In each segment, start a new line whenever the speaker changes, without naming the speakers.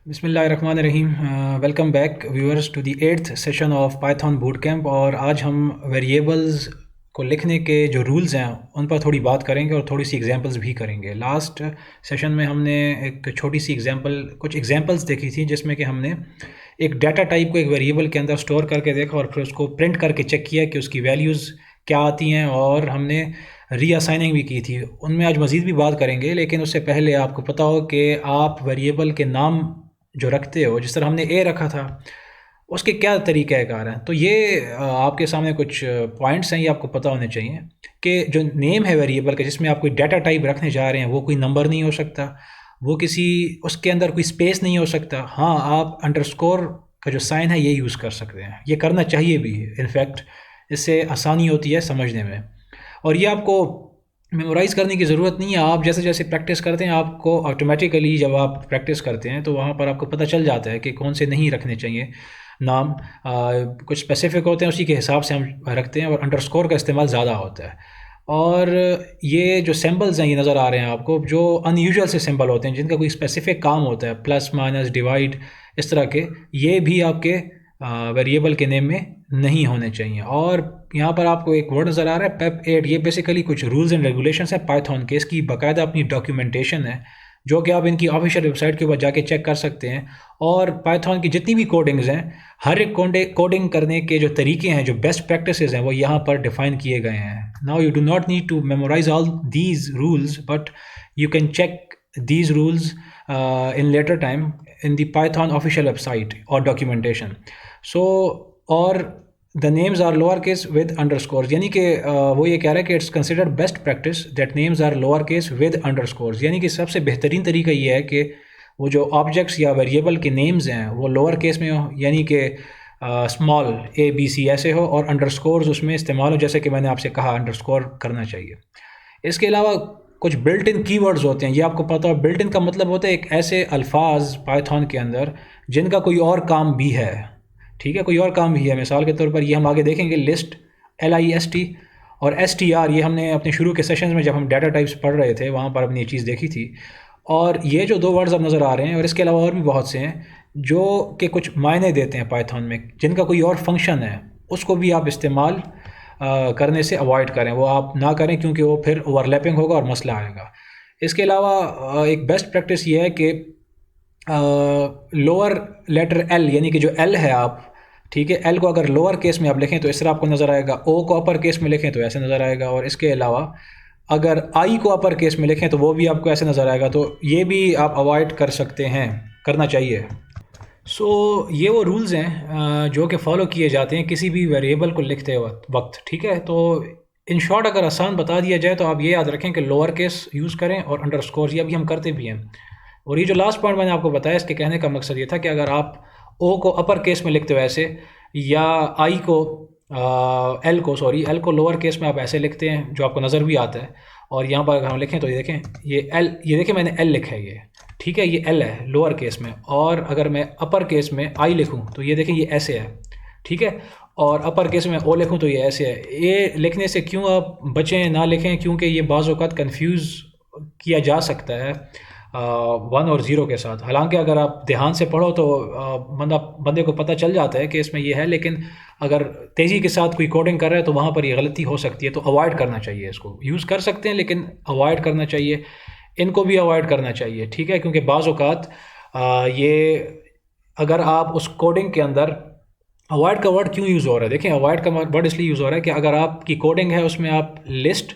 बिस्मिल्लाहिर्रहमानिर्रहीम। Welcome back viewers to the 8th session of Python boot camp. और आज हम वेरिएबल्स को लिखने के जो रूल्स हैं उन पर थोड़ी बात करेंगे और थोड़ी सी एग्जांपल्स भी करेंगे। लास्ट सेशन में हमने एक छोटी सी कुछ एग्जांपल्स देखी थी जिसमें कि हमने एक डाटा टाइप को एक वेरिएबल के अंदर स्टोर करके देखा और फिर उसको प्रिंट करके चेक किया कि उसकी वैल्यूज़ क्या आती हैं, और हमने रीअसाइनिंग भी की थी। उनमें आज मज़ीद भी बात करेंगे, लेकिन उससे पहले आपको पता हो कि आप वेरिएबल के नाम जो रखते हो, जिस तरह हमने ए रखा था, उसके क्या तरीक़ाकार हैं। तो ये आपके सामने कुछ पॉइंट्स हैं, ये आपको पता होने चाहिए कि जो नेम है वेरिएबल का जिसमें आप कोई डाटा टाइप रखने जा रहे हैं वो कोई नंबर नहीं हो सकता, वो किसी उसके अंदर कोई स्पेस नहीं हो सकता। हाँ, आप अंडरस्कोर का जो साइन है ये यूज़ कर सकते हैं, ये करना चाहिए भी। इनफैक्ट इससे आसानी होती है समझने में, और ये आपको मेमोराइज़ करने की ज़रूरत नहीं है। आप जैसे जैसे प्रैक्टिस करते हैं आपको ऑटोमेटिकली, जब आप प्रैक्टिस करते हैं तो वहाँ पर आपको पता चल जाता है कि कौन से नहीं रखने चाहिए नाम। कुछ स्पेसिफिक होते हैं, उसी के हिसाब से हम रखते हैं, और अंडरस्कोर का इस्तेमाल ज़्यादा होता है। और ये जो सिंबल्स हैं ये नज़र आ रहे हैं आपको, जो अनयूजुअल से सिंबल होते हैं जिनका कोई स्पेसिफिक काम होता है, प्लस माइनस डिवाइड इस तरह के, ये भी आपके वेरिएबल के नेम में नहीं होने चाहिए। और यहाँ पर आपको एक वर्ड नज़र आ रहा है पेप 8। ये बेसिकली कुछ रूल्स एंड रेगुलेशंस है पाइथन के, इसकी बाकायदा अपनी डॉक्यूमेंटेशन है जो कि आप इनकी ऑफिशियल वेबसाइट के ऊपर जाके चेक कर सकते हैं। और पाइथन की जितनी भी कोडिंग्स हैं, हर एक कोडिंग करने के जो तरीके हैं, जो बेस्ट प्रैक्टिसेस हैं, वो यहाँ पर डिफाइन किए गए हैं। Now you do not need to memorise all these rules, but you can check these rules in later time in the Python official website or documentation. So, और the names are lower case with underscores, यानी कि वो ये कह रहा है कि it's considered best practice that names are lower case with underscores, यानी कि सबसे बेहतरीन तरीका ये है कि वो जो ऑब्जेक्ट्स या वेरिएबल के नेम्स हैं वो लोअर केस में हो, यानी कि स्मॉल ABC ऐसे हो, और अंडरस्कोर्स उसमें इस्तेमाल हो, जैसे कि मैंने आपसे कहा अंडरस्कोर करना चाहिए। इसके अलावा कुछ बिल्ट इन कीवर्ड्स होते हैं, ये आपको पता हो। बिल्ट इन का मतलब होता है एक ऐसे अल्फाज पाइथन के अंदर जिनका कोई और काम भी है। ठीक है, कोई और काम भी है। मिसाल के तौर पर ये हम आगे देखेंगे, लिस्ट LIST और STR, ये हमने अपने शुरू के सेशंस में जब हम डाटा टाइप्स पढ़ रहे थे वहाँ पर अपनी ये चीज़ देखी थी। और ये जो दो वर्ड्स अब नज़र आ रहे हैं, और इसके अलावा और भी बहुत से हैं जो कि कुछ मायने देते हैं पाइथन में, जिनका कोई और फंक्शन है, उसको भी आप इस्तेमाल करने से अवॉइड करें, वो आप ना करें, क्योंकि वो फिर ओवरलैपिंग होगा और मसला आएगा। इसके अलावा एक बेस्ट प्रैक्टिस ये है कि लोअर लेटर L, यानी कि जो L है आप, ठीक है, L को अगर लोअर केस में आप लिखें तो इस तरह आपको नज़र आएगा, O को अपर केस में लिखें तो ऐसे नज़र आएगा, और इसके अलावा अगर I को अपर केस में लिखें तो वो भी आपको ऐसे नज़र आएगा। तो ये भी आप अवॉइड कर सकते हैं, करना चाहिए। ये वो रूल्स हैं जो कि फ़ॉलो किए जाते हैं किसी भी वेरिएबल को लिखते वक्त। ठीक है, तो इन शॉर्ट अगर आसान बता दिया जाए तो आप ये याद रखें कि लोअर केस यूज़ करें और अंडरस्कोर, ये अभी हम करते भी हैं। और ये जो लास्ट पॉइंट मैंने आपको बताया, इसके कहने का मकसद ये था कि अगर आप O को अपर केस में लिखते हो ऐसे, या I को L को लोअर केस में आप ऐसे लिखते हैं जो आपको नज़र भी आता है, और यहाँ पर अगर हम लिखें तो ये देखें, ये देखें मैंने L लिखा है, ये ठीक है, ये L है लोअर केस में, और अगर मैं अपर केस में I लिखूँ तो ये देखें ये ऐसे है, ठीक है, और अपर केस में O लिखूँ तो ये ऐसे है। ये लिखने से क्यों आप बचें, ना लिखें, क्योंकि ये बाज़ औक़ात कन्फ्यूज़ किया जा सकता है 1 और 0 के साथ। हालांकि अगर आप ध्यान से पढ़ो तो बंदे को पता चल जाता है कि इसमें ये है, लेकिन अगर तेज़ी के साथ कोई कोडिंग कर रहा है तो वहाँ पर ये गलती हो सकती है, तो अवॉइड करना चाहिए। इसको यूज़ कर सकते हैं लेकिन अवॉइड करना चाहिए, इनको भी अवॉइड करना चाहिए, ठीक है, क्योंकि बाज़ औक़ात ये अगर आप उस कोडिंग के अंदर, अवॉइड का वर्ड क्यों यूज़ हो रहा है, देखें अवॉइड का वर्ड इसलिए यूज़ हो रहा है कि अगर आपकी कोडिंग है उसमें आप लिस्ट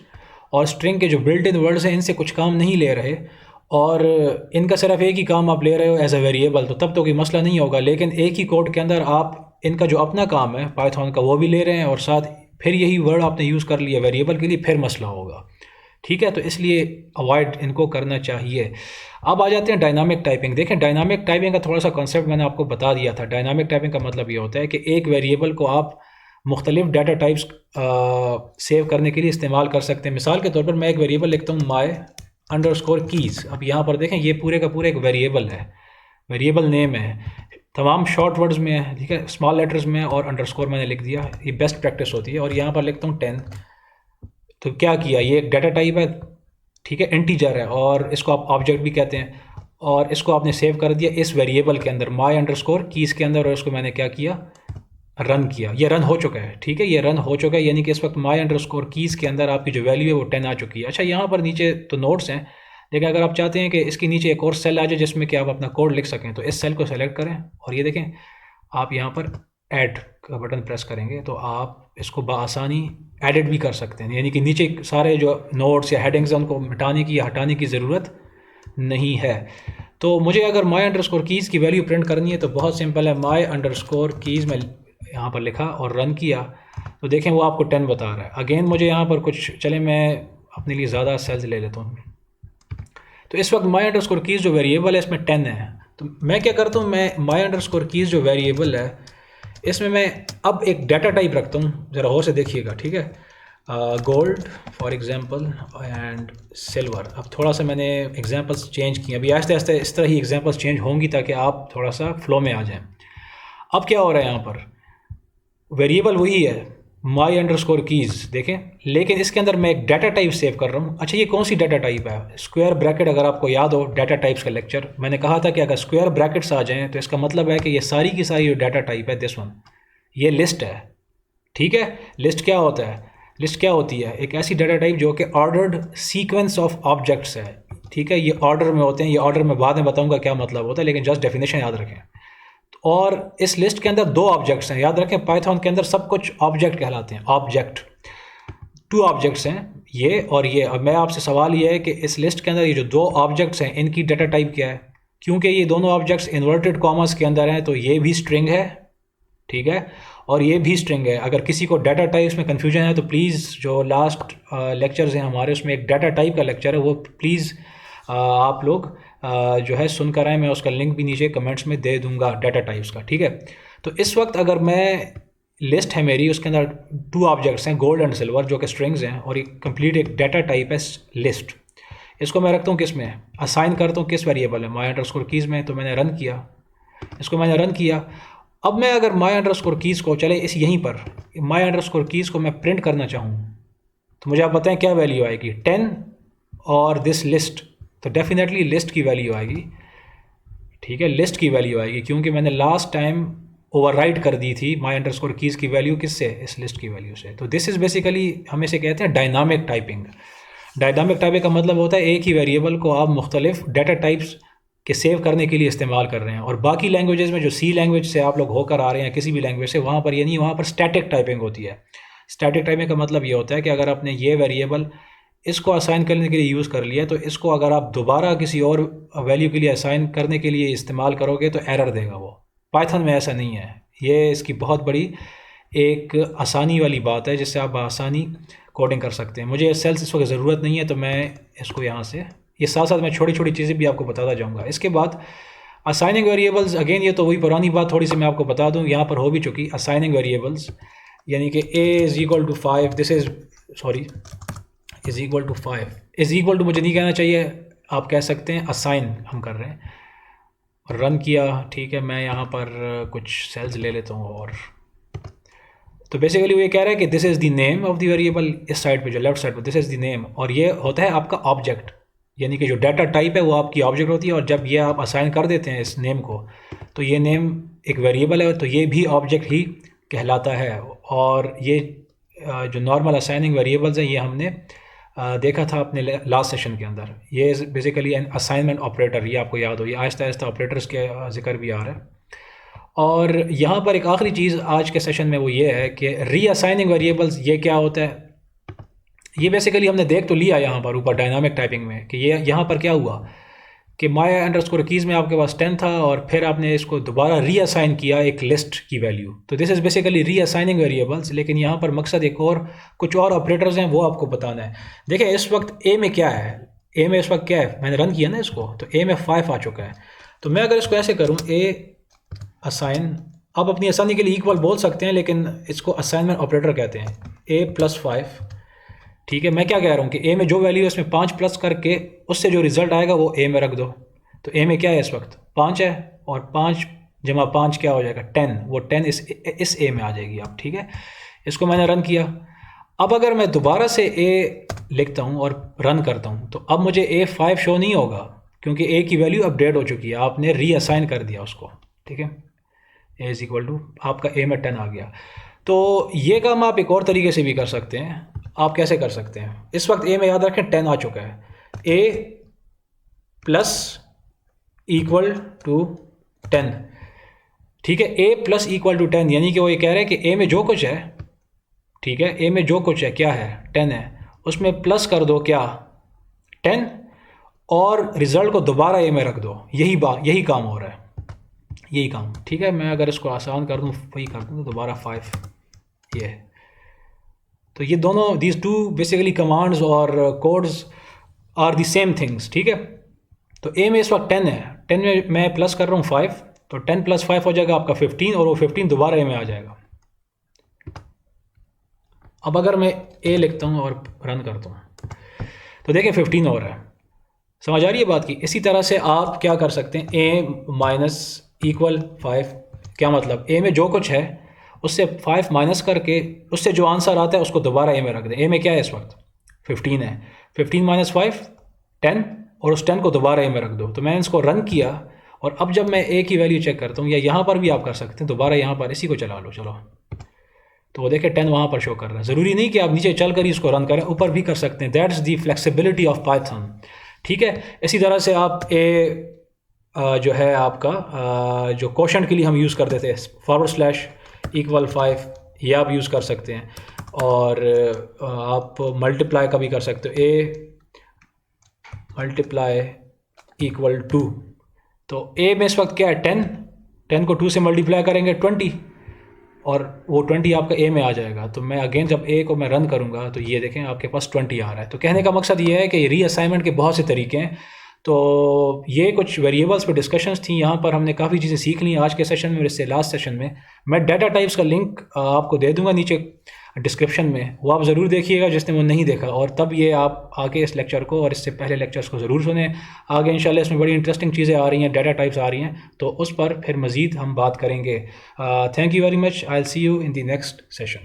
और स्ट्रिंग के जो बिल्ट इन वर्ड्स हैं इनसे कुछ काम नहीं ले रहे, और इनका सिर्फ एक ही काम आप ले रहे हो एज अ वेरिएबल, तो तब तो कोई मसला नहीं होगा। लेकिन एक ही कोड के अंदर आप इनका जो अपना काम है पाइथन का वो भी ले रहे हैं, और साथ फिर यही वर्ड आपने यूज़ कर लिया वेरिएबल के लिए, फिर मसला होगा। ठीक है, तो इसलिए अवॉइड इनको करना चाहिए। अब आ जाते हैं डायनामिक टाइपिंग। देखें डायनामिक टाइपिंग का थोड़ा सा कॉन्सेप्ट मैंने आपको बता दिया था। डायनामिक टाइपिंग का मतलब ये होता है कि एक वेरिएबल को आप मुख्तलिफ डाटा टाइप्स सेव करने के लिए इस्तेमाल कर सकते हैं। मिसाल के तौर पर मैं एक वेरिएबल लिखता हूँ my_keys। अब यहाँ पर देखें ये पूरे का पूरे एक वेरिएबल है, वेरिएबल नेम है, तमाम शॉर्ट वर्ड्स में है, ठीक है, स्मॉल लेटर्स में, और अंडरस्कोर मैंने लिख दिया, ये बेस्ट प्रैक्टिस होती है। और यहाँ पर लिखता हूँ 10, तो क्या किया, ये एक डाटा टाइप है, ठीक है, इंटीजर है, और इसको आप ऑब्जेक्ट भी कहते हैं। और इसको आपने सेव कर दिया इस वेरिएबल के अंदर my अंडरस्कोर कीज़ के अंदर, और इसको मैंने क्या किया, रन किया। ये रन हो चुका है, ठीक है, ये रन हो चुका है, यानी कि इस वक्त my अंडरस्कोर कीज़ के अंदर आपकी जो वैल्यू है वो 10 आ चुकी है। अच्छा, यहाँ पर नीचे तो नोट्स हैं, लेकिन अगर आप चाहते हैं कि इसके नीचे एक और सेल आ जाए जिसमें कि आप अपना कोड लिख सकें, तो इस सेल को सेलेक्ट करें और ये देखें आप यहाँ पर ऐड का बटन प्रेस करेंगे तो आप इसको बआसानी एडिट भी कर सकते हैं, यानी कि नीचे सारे जो नोट्स या हेडिंग्स हैं उनको मिटाने की या हटाने की ज़रूरत नहीं है। तो मुझे अगर my अंडरस्कोर कीज़ की वैल्यू प्रिंट करनी है तो बहुत सिंपल है, my अंडरस्कोर कीज़ में यहाँ पर लिखा और रन किया तो देखें वो आपको 10 बता रहा है। अगेन मुझे यहाँ पर कुछ, चले मैं अपने लिए ज़्यादा सेल्स ले लेता हूँ। तो इस वक्त my अंडरस्कोर कीज़ जो वेरिएबल है इसमें 10 है, तो मैं क्या करता हूँ, मैं my अंडरस्कोर कीज़ जो वेरिएबल है इसमें मैं अब एक डाटा टाइप रखता हूँ, ज़रा और से देखिएगा, ठीक है, gold for example and silver. अब थोड़ा सा मैंने एग्जांपल्स चेंज किए, अभी आहिस्ते आहिस्ते इस तरह ही एग्जांपल्स चेंज होंगी ताकि आप थोड़ा सा फ्लो में आ जाएं। अब क्या हो रहा है, यहाँ पर वेरिएबल वही है my अंडरस्कोर कीज़ देखें, लेकिन इसके अंदर मैं एक डाटा टाइप सेव कर रहा हूँ। अच्छा, ये कौन सी डाटा टाइप है, स्क्वायर ब्रैकेट। अगर आपको याद हो डाटा टाइप्स का लेक्चर, मैंने कहा था कि अगर स्क्वायर ब्रैकेट्स आ जाएं तो इसका मतलब है कि ये सारी की सारी जो डाटा टाइप है, दिस वन, ये लिस्ट है, ठीक है। लिस्ट क्या होता है, लिस्ट क्या होती है, एक ऐसी डाटा टाइप जो कि ऑर्डर्ड सीक्वेंस ऑफ ऑब्जेक्ट्स है, ठीक है। ये ऑर्डर में होते हैं, ये ऑर्डर में बाद में बताऊँगा क्या मतलब होता है, लेकिन जस्ट डेफिनेशन याद रखें। और इस लिस्ट के अंदर 2 ऑब्जेक्ट्स हैं, याद रखें पाइथन के अंदर सब कुछ ऑब्जेक्ट कहलाते हैं, ऑब्जेक्ट। 2 ऑब्जेक्ट्स हैं ये और ये। अब मैं आपसे सवाल ये है कि इस लिस्ट के अंदर ये जो 2 ऑब्जेक्ट्स हैं इनकी डाटा टाइप क्या है, क्योंकि ये दोनों ऑब्जेक्ट्स इन्वर्टेड कॉमर्स के अंदर हैं तो ये भी स्ट्रिंग है, ठीक है, और ये भी स्ट्रिंग है। अगर किसी को डाटा टाइप्स में कन्फ्यूजन है तो प्लीज़ जो लास्ट लेक्चर्स हैं हमारे उसमें एक डाटा टाइप का लेक्चर है, वो प्लीज़ आप लोग जो है सुनकर आए, मैं उसका लिंक भी नीचे कमेंट्स में दे दूंगा डाटा टाइप्स का, ठीक है। तो इस वक्त अगर मैं लिस्ट है मेरी, उसके अंदर 2 ऑब्जेक्ट्स हैं गोल्ड एंड सिल्वर जो कि स्ट्रिंग्स हैं, और एक कंप्लीट एक डाटा टाइप है लिस्ट। इसको मैं रखता हूँ किस में, असाइन करता हूँ किस वेरिएबल है, my अंडरस्कोर कीज़ में। तो मैंने रन किया, इसको मैंने रन किया। अब मैं अगर my अंडरस्कोर कीज़ को, चले इस यहीं पर my अंडरस्कोर कीज़ को मैं प्रिंट करना चाहूँ तो मुझे आप बताएं क्या वैल्यू आएगी, 10 और दिस लिस्ट, तो डेफिनेटली लिस्ट की वैल्यू आएगी, ठीक है, लिस्ट की वैल्यू आएगी, क्योंकि मैंने लास्ट टाइम ओवरराइट कर दी थी my अंडरस्कोर कीज़ की वैल्यू किससे, इस लिस्ट की वैल्यू से। तो दिस इज़ बेसिकली, हम इसे कहते हैं डायनामिक टाइपिंग। डायनामिक टाइपिंग का मतलब होता है एक ही वेरिएबल को आप मुख्तलिफ डाटा टाइप्स के सेव करने के लिए इस्तेमाल कर रहे हैं। और बाकी लैंग्वेजेस में, जो सी लैंग्वेज से आप लोग होकर आ रहे हैं, किसी भी लैंग्वेज से, वहाँ पर ये नहीं, वहाँ पर स्टैटिक टाइपिंग होती है। स्टैटिक टाइपिंग का मतलब ये होता है कि अगर आपने ये वेरिएबल इसको असाइन करने के लिए यूज़ कर लिया, तो इसको अगर आप दोबारा किसी और वैल्यू के लिए असाइन करने के लिए इस्तेमाल करोगे तो एरर देगा वो। पाइथन में ऐसा नहीं है, ये इसकी बहुत बड़ी एक आसानी वाली बात है जिससे आप आसानी कोडिंग कर सकते हैं। मुझे सेल्स इस वक्त ज़रूरत नहीं है तो मैं इसको यहाँ से, ये साथ साथ मैं छोटी छोटी चीज़ें भी आपको बताता जाऊँगा। इसके बाद असाइनिंग वेरिएबल्स, अगेन ये तो वही पुरानी बात थोड़ी सी मैं आपको बता दूँ, यहाँ पर हो भी चुकी। असाइनिंग वेरिएबल्स यानी कि a is equal to 5, this is sorry is equal to 5, is equal to मुझे नहीं कहना चाहिए, आप कह सकते हैं असाइन हम कर रहे हैं। रन किया, ठीक है, मैं यहाँ पर कुछ सेल्स ले लेता हूँ। और तो बेसिकली वो ये कह रहा है कि this is the name of the variable, इस साइड पे जो लेफ्ट साइड पे दिस इज़ द नेम, और ये होता है आपका ऑब्जेक्ट, यानी कि जो डाटा टाइप है वो आपकी ऑब्जेक्ट होती है। और जब ये आप असाइन कर देते हैं इस नेम को, तो ये नेम एक वेरिएबल है, तो ये भी ऑब्जेक्ट ही कहलाता है। और ये जो नॉर्मल असाइनिंग वेरिएबल्स हैं ये हमने देखा था अपने लास्ट सेशन के अंदर। ये बेसिकली एन असाइनमेंट ऑपरेटर, ये आपको याद हो, ये आहिस्ता आहिस्ता ऑपरेटर्स के जिक्र भी आ रहा है। और यहाँ पर एक आखिरी चीज़ आज के सेशन में वो ये है कि रीअसाइनिंग वेरिएबल्स ये क्या होता है। ये बेसिकली हमने देख तो लिया यहाँ पर ऊपर डायनामिक टाइपिंग में कि ये यहाँ पर क्या हुआ कि my अंडरस्कोर कीज़ में आपके पास 10 था और फिर आपने इसको दोबारा रीअसाइन किया एक लिस्ट की वैल्यू। तो दिस इज़ बेसिकली रीअसाइनिंग वेरिएबल्स, लेकिन यहाँ पर मकसद एक और, कुछ और ऑपरेटर्स हैं वो आपको बताना है। देखिए इस वक्त ए में क्या है, ए में इस वक्त क्या है, मैंने रन किया ना इसको, तो ए में 5 आ चुका है। तो मैं अगर इसको ऐसे करूँ ए असाइन, आप अपनी आसानी के लिए इक्वल बोल सकते हैं लेकिन इसको असाइनमेंट ऑपरेटर कहते हैं, a+5, ठीक है। मैं क्या कह रहा हूँ कि ए में जो वैल्यू है इसमें 5 प्लस करके उससे जो रिज़ल्ट आएगा वो ए में रख दो। तो ए में क्या है इस वक्त 5 है, और 5 जमा 5 क्या हो जाएगा 10, वो 10 इस ए में आ जाएगी आप, ठीक है। इसको मैंने रन किया। अब अगर मैं दोबारा से ए लिखता हूँ और रन करता हूँ तो अब मुझे A5 शो नहीं होगा, क्योंकि ए की वैल्यू अपडेट हो चुकी है, आपने रीअसाइन कर दिया उसको, ठीक है। ए इज़ इक्वल टू आपका ए में 10 आ गया। तो ये काम आप एक और तरीके से भी कर सकते हैं। आप कैसे कर सकते हैं, इस वक्त ए में याद रखें 10 आ चुका है, ए प्लस इक्वल टू 10, ठीक है। ए प्लस इक्वल टू 10 यानी कि वो ये कह रहे हैं कि ए में जो कुछ है, ठीक है, ए में जो कुछ है क्या है, 10 है, उसमें प्लस कर दो क्या, 10, और रिज़ल्ट को दोबारा ए में रख दो। यही काम हो रहा है, यही काम, ठीक है। मैं अगर इसको आसान कर दूँ, वही कर दूँ, तो दोबारा 5 ये। तो ये दोनों दीज टू बेसिकली कमांड्स और codes are the same things, ठीक है। तो ए में इस वक्त 10 है, 10 में मैं प्लस कर रहा हूँ 5, तो 10 प्लस 5 हो जाएगा आपका 15, और वो 15 दोबारा ए में आ जाएगा। अब अगर मैं ए लिखता हूँ और रन करता हूँ तो देखें 15 हो रहा है। समझ आ रही है बात की। इसी तरह से आप क्या कर सकते हैं, ए माइनस इक्वल 5, क्या मतलब, ए में जो कुछ है उससे 5 माइनस करके उससे जो आंसर आता है उसको दोबारा ए में रख दें। ए में क्या है इस वक्त 15 है, 15 माइनस 5 10, और उस 10 को दोबारा ए में रख दो। तो मैंने इसको रन किया, और अब जब मैं ए की वैल्यू चेक करता हूँ, या यहाँ पर भी आप कर सकते हैं, दोबारा यहाँ पर इसी को चला लो, चलो, तो वो देखें 10 वहाँ पर शो कर रहा है। ज़रूरी नहीं कि आप नीचे चल कर ही इसको रन करें, ऊपर भी कर सकते हैं। That's the flexibility of Python, ठीक है। इसी तरह से आप जो है आपका जो क्वोशंट के लिए हम यूज़ करते थे /= ये आप यूज़ कर सकते हैं, और आप मल्टीप्लाई का भी कर सकते हो, ए मल्टीप्लाई इक्वल टू, तो ए में इस वक्त क्या है 10 को 2 से मल्टीप्लाई करेंगे 20, और वो 20 आपका ए में आ जाएगा। तो मैं अगेन जब ए को मैं रन करूँगा तो ये देखें आपके पास 20 आ रहा है। तो कहने का मकसद ये है कि रीअसाइनमेंट के बहुत से तरीके हैं। तो ये कुछ वेरिएबल्स पे डिस्कशंस थी, यहाँ पर हमने काफ़ी चीज़ें सीख ली आज के सेशन में और इससे लास्ट सेशन में। मैं डाटा टाइप्स का लिंक आपको दे दूँगा नीचे डिस्क्रिप्शन में, वो आप ज़रूर देखिएगा जिसने वो नहीं देखा, और तब ये आप आगे इस लेक्चर को और इससे पहले लेक्चर्स को ज़रूर सुने। आगे इंशाल्लाह इसमें बड़ी इंटरेस्टिंग चीज़ें आ रही हैं, डाटा टाइप्स आ रही हैं, तो उस पर फिर मज़ीद हम बात करेंगे। Thank you very much, I will see you in the next session.